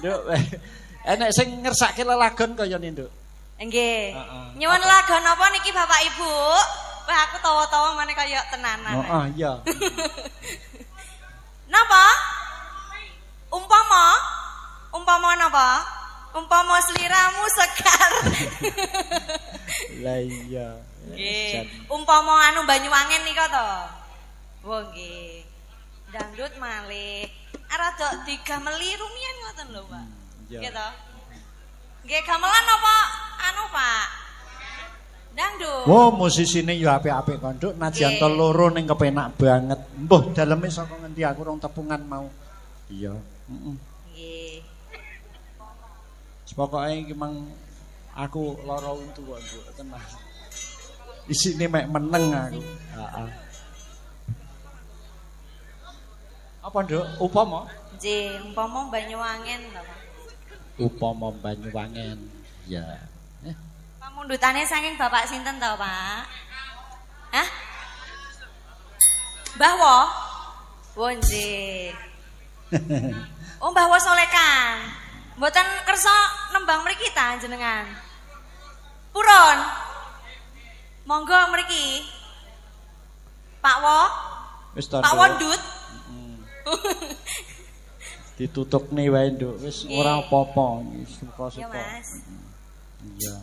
Nduk. Enek sing ngersake lelagon kaya Nduk. Nggih. Nyuwun lagon apa niki Bapak Ibu? Wah aku tawa-tawa meneh kaya tenanan. Heeh, iya. Napa? Umpama napa? Umpama sliramu sekar. Lah iya. Nggih. Umpama anu Banyuwangen nika to. Wah nggih. Dangdut malih. Rada digameli rumiyin ngoten lho, Pak. Nggih to. Nggih gamelan apa anu, Pak? Dangdut. Oh, musisine yo apik-apik kok, Nduk. Najan to loro ning kepenak banget. Mbuh daleme saka ngendi aku rong tepungan mau. Iya, heeh. Nggih. Pokoke iki mang aku lara untu kok, Nduk, tenan. Isine mek meneng aku. Heeh. Apa, Nduk? Upama? Nggih, umpama Banyuwangen to, Pak. Upama Banyuwangen. Ya. Pamundutane saking Bapak sinten to, Pak? Hah? Mbah Wo? Oh nggih. Oh Mbah Wo Solekan. Mboten kersa nembang mriki ta jenengan? Purun. Monggo mriki. Pak Wo? Wis to. Pak Wondut. Ditutupne wae, Nduk. Wis ora apa-apa. Suka-suka. Ya, Mas. Iya.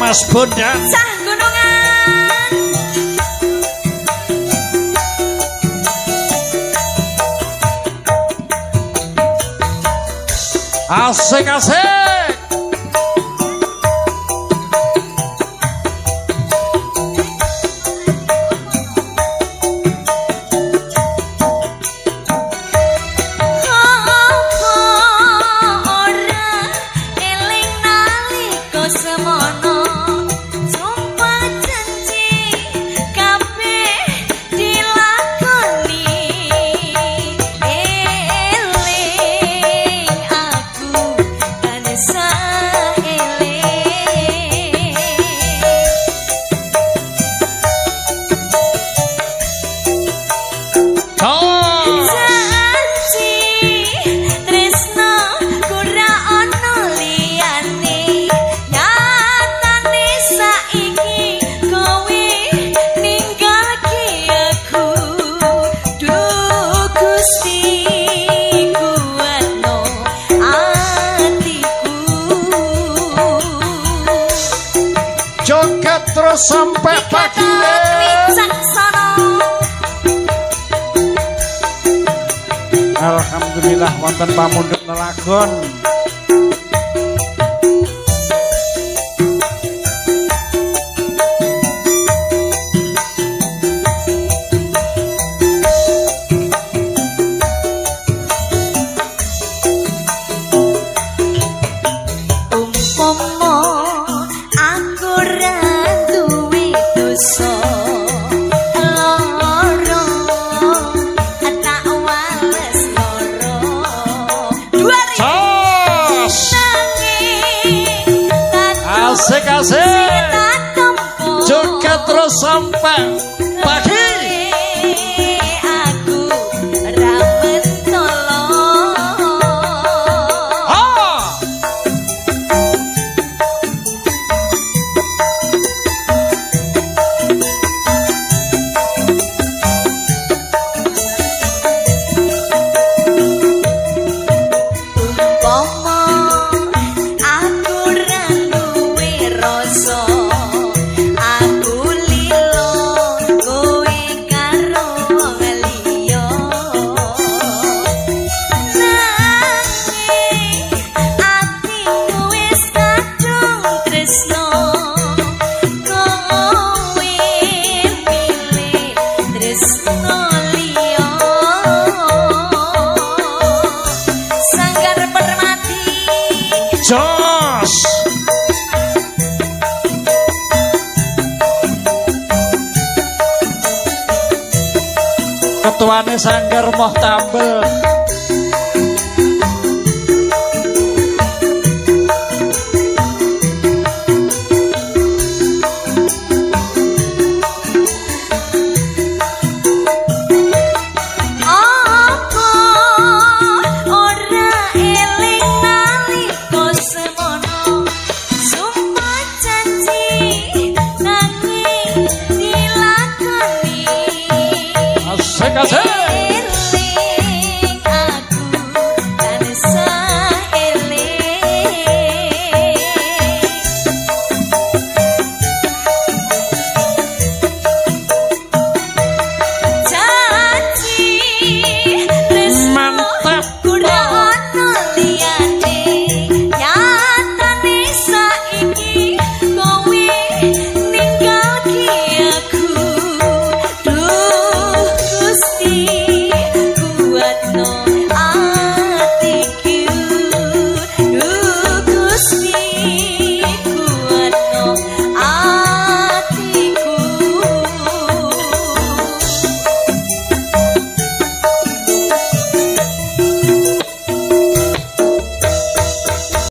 Mas Bondan Sah Gunungan asik-asik. Sampai pagi alhamdulillah wonten pamundhut lelagon. Dua kasih. Juga terus sampai pagi. Aku ramen tolong. Jos. Ketuane Sanggar Moh Tambel.